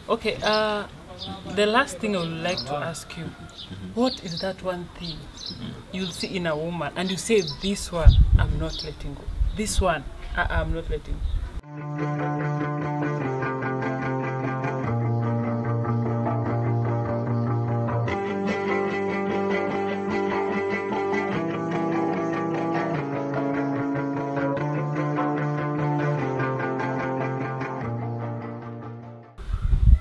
Okay, the last thing I would like to ask you, what is that one thing you'll see in a woman and you say, this one, I'm not letting go. This one, I'm not letting go.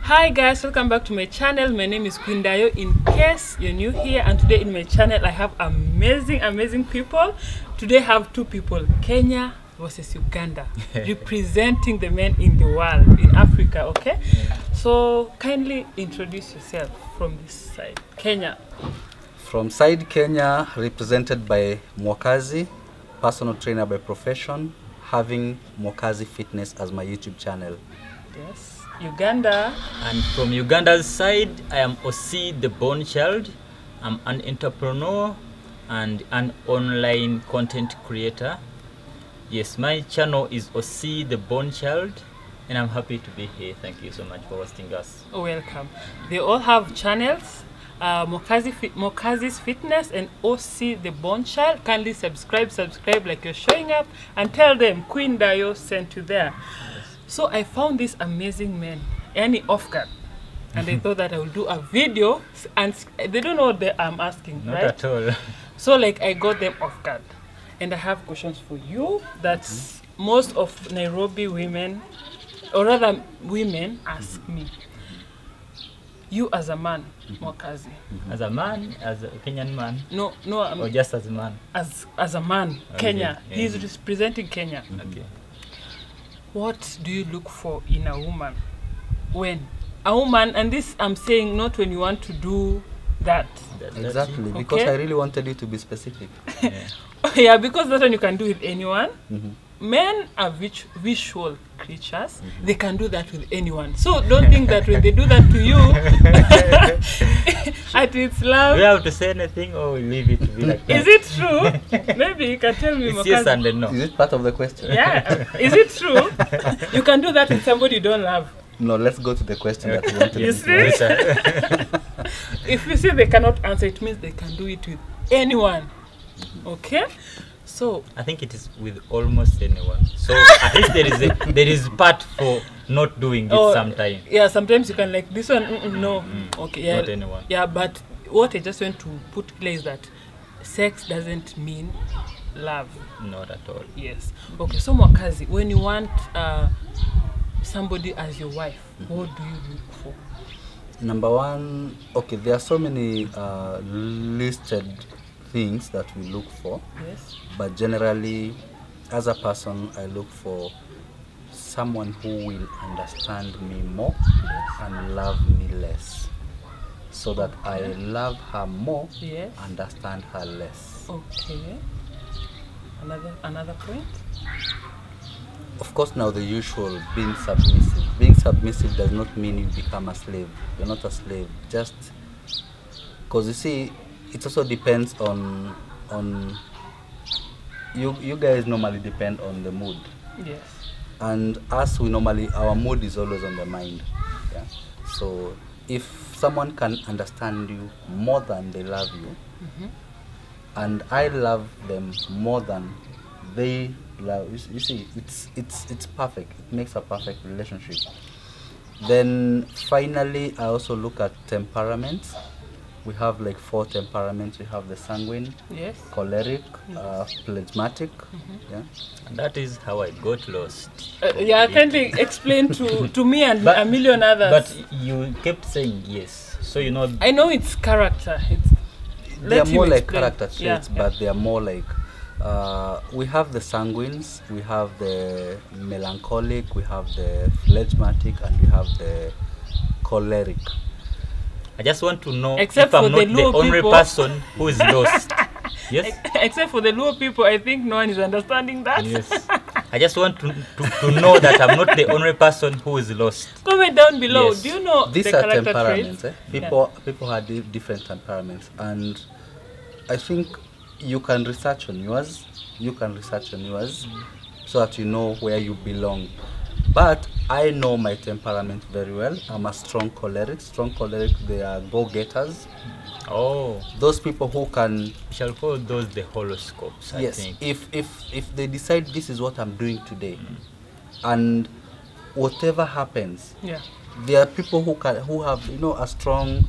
Hi guys, welcome back to my channel. My name is Queen Dayo. In case you're new here, and today in my channel I have amazing people. Today I have two people, Kenya versus Uganda, representing the men in the world, in Africa, okay? So kindly introduce yourself from this side. Kenya. From side Kenya, represented by MWAKAZIS, personal trainer by profession, having MWAKAZIS Fitness as my YouTube channel. Yes. Uganda. And from Uganda's side, I am Osi the Born Child. I'm an entrepreneur and an online content creator. Yes, my channel is Osi the Born Child, and I'm happy to be here. Thank you so much for hosting us. Welcome. They all have channels, MWAKAZIS Fitness and Osi the Born Child. Kindly subscribe like you're showing up, and tell them Queen Dayo sent you there. So I found these amazing men, any off guard, and I thought that I would do a video, and they don't know what I'm asking, Not right? at all. So like I got them off guard, and I have questions for you that most of Nairobi women, or rather women, ask me. You as a man, MWAKAZIS. As a man, as a Kenyan man? No, or just as a man? As a man, Kenya. He's representing Kenya. Okay. What do you look for in a woman? When a woman, and this I'm saying not when you want to do that. Exactly, because I really wanted you to be specific. Yeah, because that one you can do with anyone. Men are visual creatures. They can do that with anyone. So don't think that when they do that to you, at its love. Do you have to say anything, or we leave it to be like that? Is it true? Maybe you can tell me. It's yes and no. Is it part of the question? Yeah. Is it true? You can do that with somebody you don't love. No, let's go to the question that we wanted You see? If you see they cannot answer, it means they can do it with anyone. Okay? So I think it is with almost anyone. So at least there is part for not doing it sometimes. Yeah, sometimes you can like this one. No. Okay. Yeah. Not anyone. Yeah, but what I just want to put clear is that sex doesn't mean love. Not at all. Yes. Okay. So MWAKAZIS, when you want somebody as your wife, what do you look for? Number one, okay, there are so many listed things that we look for. Yes. But generally, as a person, I look for someone who will understand me more and love me less, so that I love her more, understand her less. Okay. Another point? Of course, now the usual, being submissive. Being submissive does not mean you become a slave. You're not a slave. Just because you see, it also depends on you guys normally depend on the mood. Yes. And us, our mood is always on the mind. Yeah. So if someone can understand you more than they love you, and I love them more than they love you see, it's perfect. It makes a perfect relationship. Then finally, I also look at temperaments. We have like 4 temperaments. We have the sanguine, choleric, phlegmatic. Yeah. And that is how I got lost. Yeah, kindly explain to me and a million others. But you kept saying yes, so you know. I know it's character. They are more like character traits, but they are more like. We have the sanguines, we have the melancholic, we have the phlegmatic, and we have the choleric. I just want to know except if I'm for not the only person who is lost. Yes? Except for the Luo people, I think no one is understanding that. Yes. I just want to know that I'm not the only person who is lost. Comment down below. Yes. Do you know these the are character temperaments? traits? People have different temperaments, and I think you can research on yours. So that you know where you belong. But I know my temperament very well. I'm a strong choleric. Strong choleric, they are go-getters. Oh, Those people who can, we shall call those the horoscopes, I yes, think. if they decide this is what I'm doing today, and whatever happens, Yeah. there are people who have, you know, a strong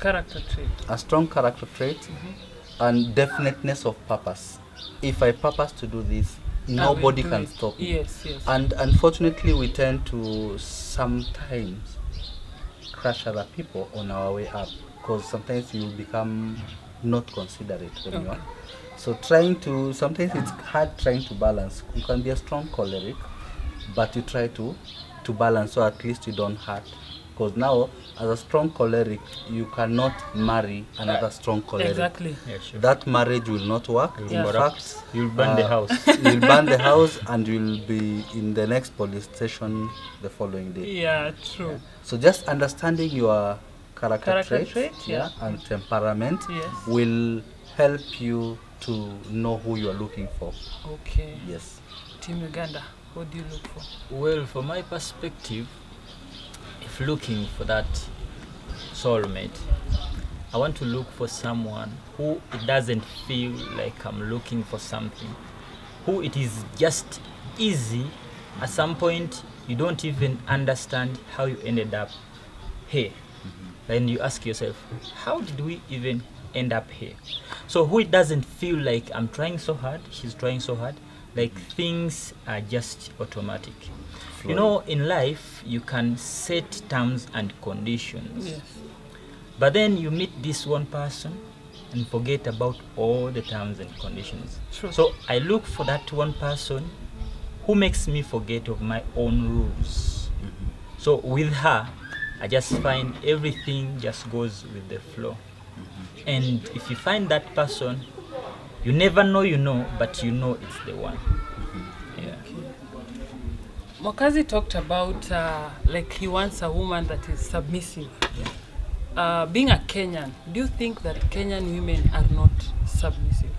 Character trait. character trait and definiteness of purpose. If I purpose to do this, nobody do can it. stop me. Yes, yes. And unfortunately, we tend to sometimes crush other people on our way up, because sometimes you become not considerate when you are. So sometimes it's hard trying to balance. You can be a strong choleric, but you try to balance, so at least you don't hurt. Because now, as a strong choleric, you cannot marry another strong choleric. Exactly. Yeah, sure. That marriage will not work. Yeah. In fact, You'll burn the house. you'll burn the house, and you'll be in the next police station the following day. Yeah, true. So just understanding your character Trait, traits, yeah. and temperament Yes. will help you to know who you are looking for. Okay. Yes. Team Uganda, what do you look for? Well, from my perspective, if looking for that soulmate, I want to look for someone who it doesn't feel like I'm looking for something, who it is just easy. At some point, you don't even understand how you ended up here. Then you ask yourself, how did we even end up here? So who it doesn't feel like I'm trying so hard, she's trying so hard, like things are just automatic. You know, in life, you can set terms and conditions. Yes. But then you meet this one person and forget about all the terms and conditions. True. So I look for that one person who makes me forget of my own rules. So with her, I just find everything just goes with the flow. And if you find that person, you never know you know, but you know it's the one. Yeah. Mwakazi talked about like he wants a woman that is submissive. Being a Kenyan, do you think that Kenyan women are not submissive?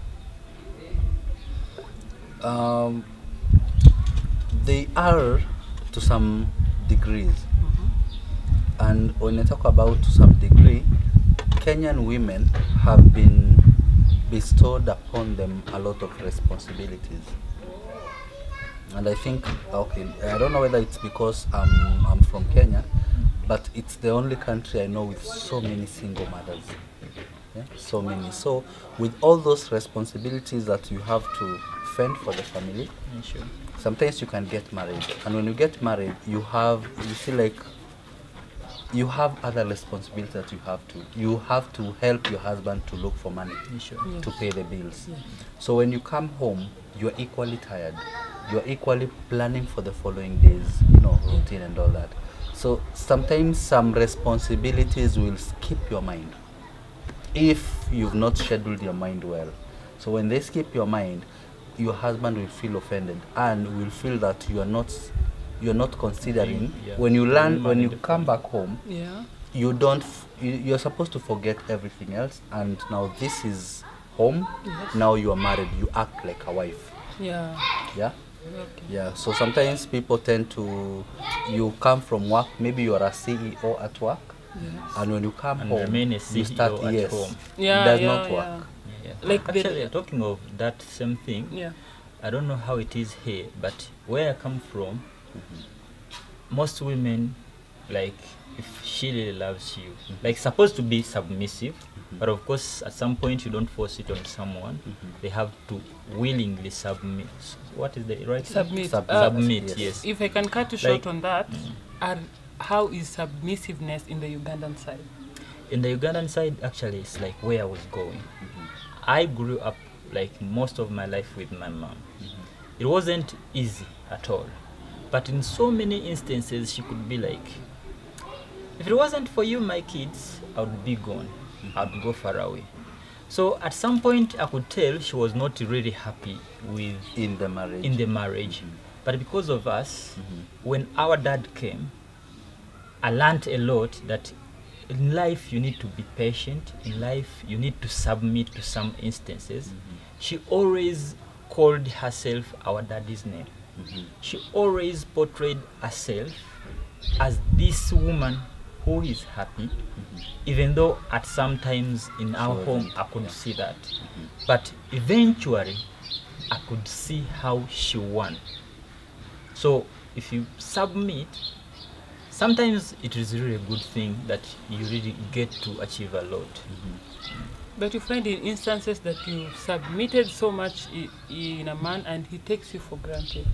They are to some degrees. And when I talk about to some degree, Kenyan women have been bestowed upon them a lot of responsibilities. And I think, okay, I don't know whether it's because I'm from Kenya, but it's the only country I know with so many single mothers. Yeah? So many. So with all those responsibilities that you have to fend for the family, Yeah, sure. sometimes you can get married. And when you get married, you feel like you have other responsibilities that you have to. You have to help your husband to look for money, Yeah, sure. to pay the bills. So when you come home, you're equally tired. You're equally planning for the following days, you know, routine and all that. So sometimes some responsibilities will skip your mind if you've not scheduled your mind well. So when they skip your mind, your husband will feel offended and will feel that you're not considering. Yeah. When you come back home, Yeah. you're supposed to forget everything else, and now this is home. Now you are married, you act like a wife. Yeah. Yeah. Okay. Yeah, so sometimes people tend to, you come from work, maybe you are a CEO at work, and when you come And home, remain a you CEO start, at yes, home. Yeah, it does yeah, not yeah. work. Yeah. Like the- Actually, talking of that same thing, Yeah. I don't know how it is here, but where I come from, most women, like, if she really loves you, like, supposed to be submissive, but of course, at some point, you don't force it on someone. They have to willingly submit. What is the right? Submit. Submit, yes. If I can cut you short Like- on that, how is submissiveness in the Ugandan side? In the Ugandan side, actually, it's like where I was going. I grew up, like, most of my life with my mom. It wasn't easy at all. But in so many instances, she could be like, if it wasn't for you, my kids, I would be gone. I would go far away. So at some point, I could tell she was not really happy with In the marriage. in the marriage. But because of us, when our dad came, I learned a lot that in life you need to be patient. In life you need to submit to some instances. She always called herself our daddy's name. She always portrayed herself as this woman who is happy, even though at some times in our home I could see that. But eventually I could see how she won. So if you submit, sometimes it is really a good thing that you really get to achieve a lot. But you find in instances that you submitted so much in a man and he takes you for granted.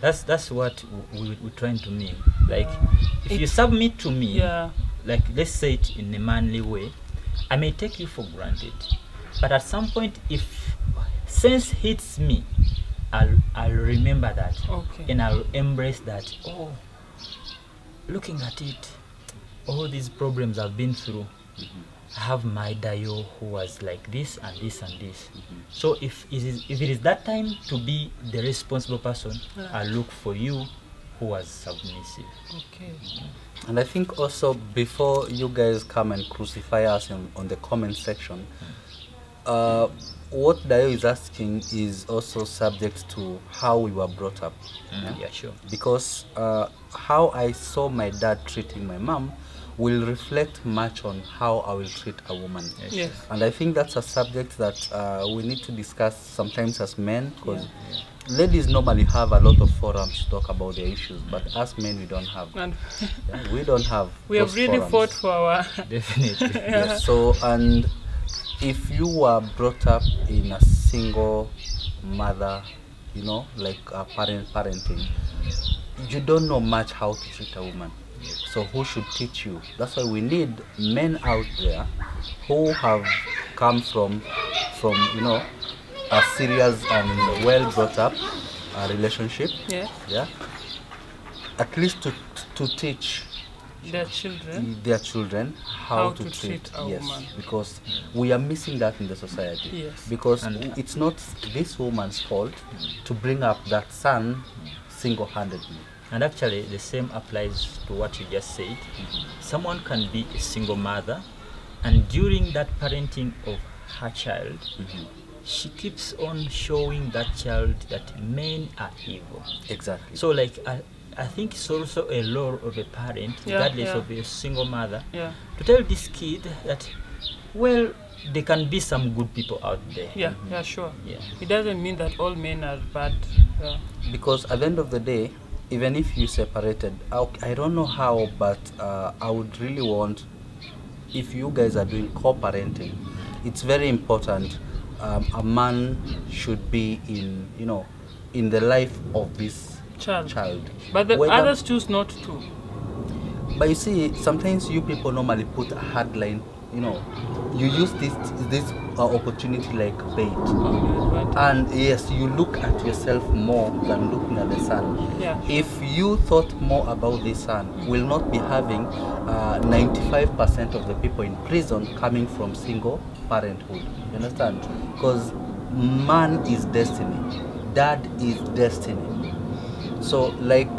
That's what we're trying to mean. Like, if you submit to me, like let's say it in a manly way, I may take you for granted. But at some point, if sense hits me, I'll remember that. And I'll embrace that. Oh, looking at it, all these problems I've been through, I have my Dayo who was like this and this and this. So if it is that time to be the responsible person, I'll look for you who was submissive. And I think also, before you guys come and crucify us on the comment section, what Dayo is asking is also subject to how we were brought up. Yeah, sure. Because how I saw my dad treating my mom will reflect much on how I will treat a woman. And I think that's a subject that we need to discuss sometimes as men, because ladies normally have a lot of forums to talk about their issues, but us men, we don't have. We don't have. We have really fought for our... Definitely. Yes. So, and if you were brought up in a single mother, you know, like a parenting, you don't know much how to treat a woman. So who should teach you? That's why we need men out there who have come from you know, a serious and well brought up relationship. At least to teach their children how to treat a woman. Because we are missing that in the society. Because it's not this woman's fault to bring up that son single-handedly. And actually, the same applies to what you just said. Someone can be a single mother, and during that parenting of her child, she keeps on showing that child that men are evil. Exactly. So, like, I think it's also a role of a parent, regardless of a single mother, to tell this kid that, well, there can be some good people out there. It doesn't mean that all men are bad. Because at the end of the day, even if you separated, I don't know how, but I would really want, if you guys are doing co-parenting, it's very important. A man should be in, you know, in the life of this child. But the others choose not to. But you see, sometimes you people normally put a hard line. You know, you use this opportunity like bait. And yes, you look at yourself more than looking at the son. If you thought more about the son, will not be having 95% of the people in prison coming from single parenthood. You understand? Because man is destiny, dad is destiny. So like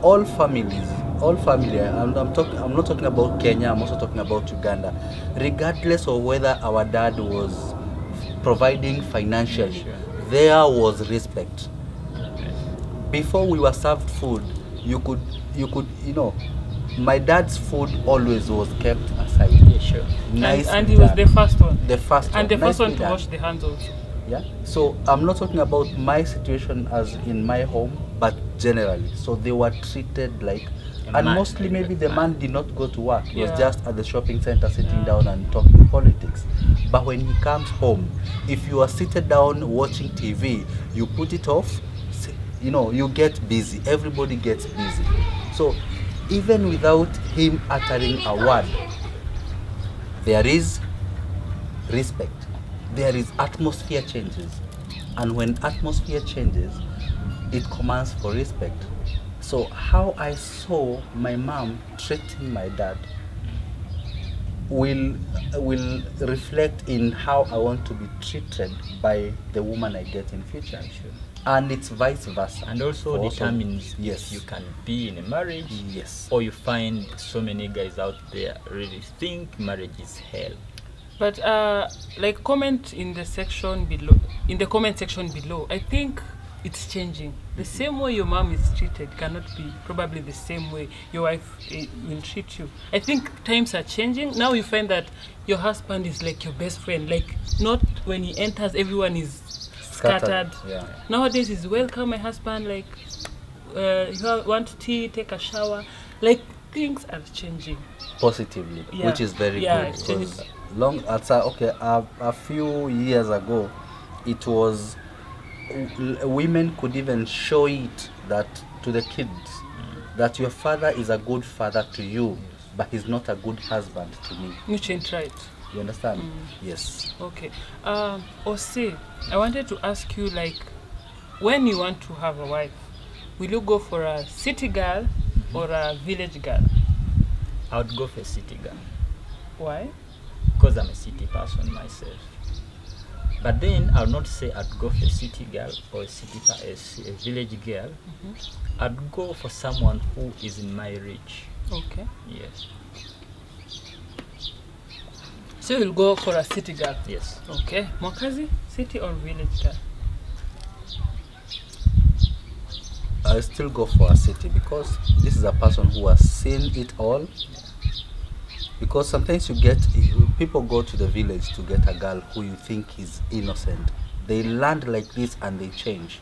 all families, I'm not talking about Kenya, I'm also talking about Uganda. Regardless of whether our dad was providing financially, there was respect. Before we were served food, you could, you know, my dad's food always was kept aside. Nice and he was the first one. The first one. And the first one to wash the hands also. So I'm not talking about my situation as in my home, but generally. So they were treated like, and mostly maybe the man did not go to work. He was just at the shopping center sitting down and talking politics. But when he comes home, if you are seated down watching TV, you put it off, you know, you get busy. Everybody gets busy. So even without him uttering a word, there is respect. There is atmosphere changes. And when atmosphere changes, it commands for respect. So how I saw my mom treating my dad will reflect in how I want to be treated by the woman I get in future. And it's vice versa. And also determines if you can be in a marriage, or you find so many guys out there really think marriage is hell. But like comment in the section below, I think it's changing. The same way your mom is treated cannot be probably the same way your wife will treat you. I think times are changing. Now you find that your husband is like your best friend. Like, not when he enters, everyone is scattered. Yeah. Nowadays is welcome, my husband, like, you want tea, take a shower. Like, things are changing. Positively, Yeah. which is very Yeah, good. it's Because changing. a few years ago, it was women could even show it that to the kids that your father is a good father to you, but he's not a good husband to me. Which ain't right. You understand? Yes. Okay. Ose, I wanted to ask you, like, when you want to have a wife, will you go for a city girl or a village girl? I would go for a city girl Why? because I'm a city person myself. But then I would not say I'd go for a city girl or a village girl. I'd go for someone who is in my reach. Okay. Yes. So you'll go for a city girl? Yes. Okay. Mwakazi, city or village girl? I still go for a city because this is a person who has seen it all. Because sometimes people go to the village to get a girl who you think is innocent. They land like this and they change.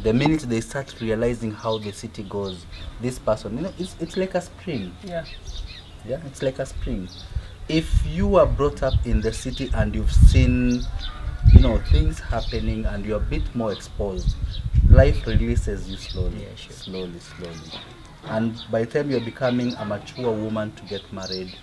The minute they start realizing how the city goes, this person, it's like a spring. Yeah. Yeah, it's like a spring. If you are brought up in the city and you've seen, things happening and you're a bit more exposed, life releases you slowly, Yeah, sure. slowly. And by the time you're becoming a mature woman to get married,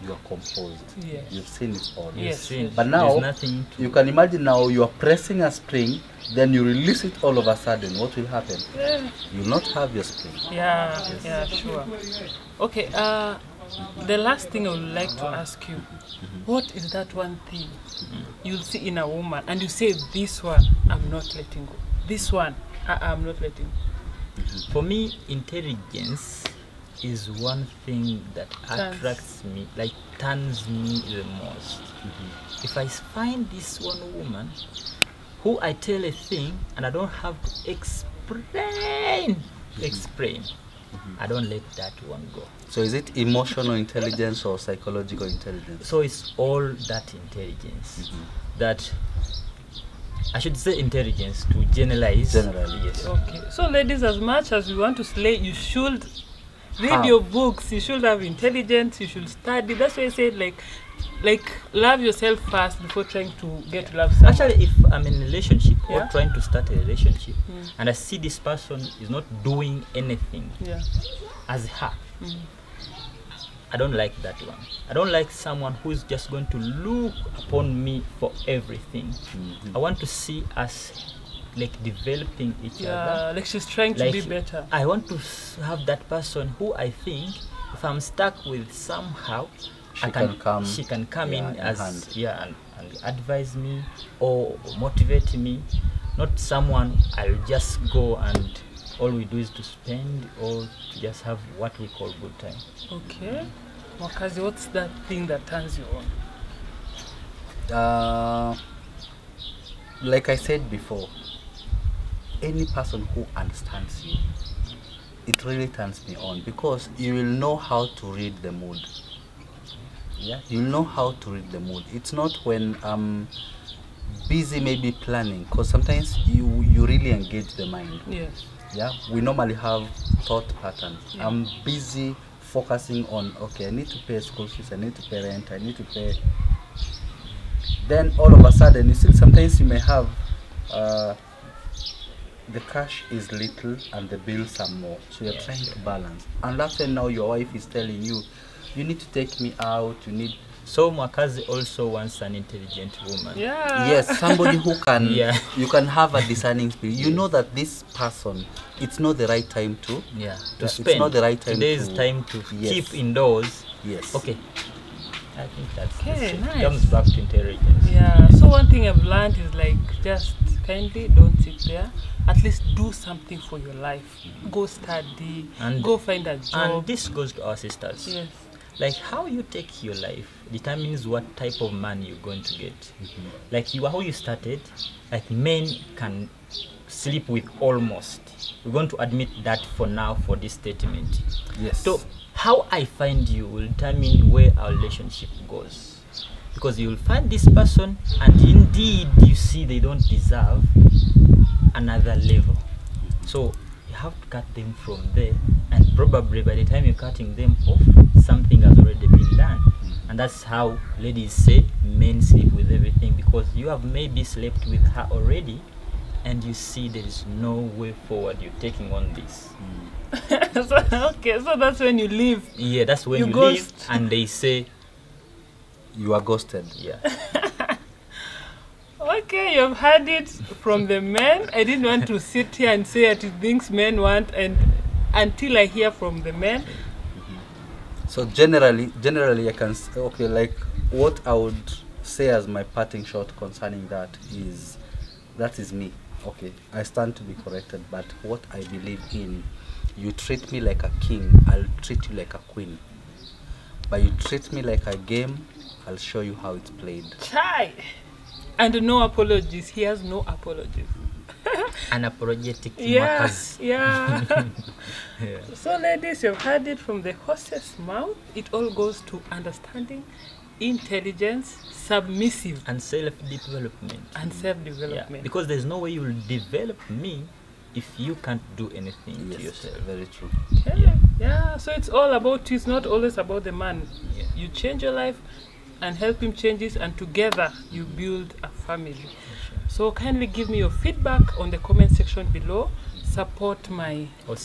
you're composed. Yeah. You've seen it all. Yes. But now, there's nothing to you can imagine now you are pressing a spring, then you release it all of a sudden. What will happen? Yeah. You'll not have your spring. Yeah, sure. Okay, the last thing I would like to ask you, what is that one thing you'll see in a woman and you say, this one, I'm not letting go. This one, I'm not letting go. For me, intelligence is one thing that attracts me, like turns me the most. If I find this one woman who I tell a thing and I don't have to explain, I don't let that one go. So is it emotional intelligence or psychological intelligence? So it's all that intelligence that I should say intelligence to generalize. Generally, yes. Okay, so ladies, as much as we want to slay, you should read Have. your books, you should have intelligence, you should study. That's why I said, like love yourself first before trying to get to love someone. Actually, if I'm in a relationship or Yeah. trying to start a relationship and I see this person is not doing anything Yeah. as her, I don't like that one. I don't like someone who is just going to look upon me for everything. I want to see us like developing each Yeah, other. like she's trying to be better. I want to have that person who I think if I'm stuck with somehow, She can come in in as hand. and advise me or motivate me. Not someone I'll just go and all we do is to spend or to just have what we call good time. Okay. Mwakazi, what's that thing that turns you on? Like I said before, any person who understands you, it really turns me on because you will know how to read the mood. Yeah, you know how to read the mood. It's not when I'm busy maybe planning, because sometimes you really engage the mind. Yes. Yeah, we normally have thought patterns. Yeah. I'm busy focusing on, okay, I need to pay school fees, I need to pay rent, I need to pay. Then all of a sudden, you see, sometimes you may have the cash is little and the bills are more, so you're trying to balance. And that's when now your wife is telling you, you need to take me out, you need. So Mwakazi also wants an intelligent woman. Yeah. Yes, somebody who can, Yeah. you can have a discerning spirit. You know that this person, it's not the right time to. Yeah. To It's spend. not the right time Today is to- time to Yes. keep indoors. Yes. Okay. I think that's Okay, it. nice. Comes back to intelligence. Yeah. So one thing I've learned is like just kindly don't sit there. At least do something for your life. Go study. And- go find a job. And this goes to our sisters. Yes. Like how you take your life determines what type of man you're going to get. Like you are how you started, like men can sleep with almost. We're going to admit that for now for this statement. Yes. So how I find you will determine where our relationship goes. Because you will find this person and indeed you see they don't deserve another level. So you have to cut them from there, and probably by the time you're cutting them off, something has already been done. And that's how ladies say men sleep with everything, because you have maybe slept with her already and you see there is no way forward. You're taking on this. Okay, so that's when you leave. Yeah, that's when you leave ghost. and they say You are ghosted. yeah. Okay, you've heard it from the men. I didn't want to sit here and say the things men want, and until I hear from the men. So generally I can okay, like what I would say as my parting shot concerning that is me. Okay, I stand to be corrected, but what I believe in, you treat me like a king, I'll treat you like a queen. But you treat me like a game, I'll show you how it's played. Chai! And no apologies. He has no apologies. Unapologetic Yeah, workers. yeah. Yeah. So ladies, you've heard it from the horse's mouth. It all goes to understanding, intelligence, submissive, And self-development. and Yeah, self-development. because there's no way you will develop me if you can't do anything to Yes, yourself. very true. Yeah. Yeah, so it's all about you. It's not always about the man. Yeah. You change your life and help him change it, and together you build a family. So kindly give me your feedback on the comment section below. Support my Or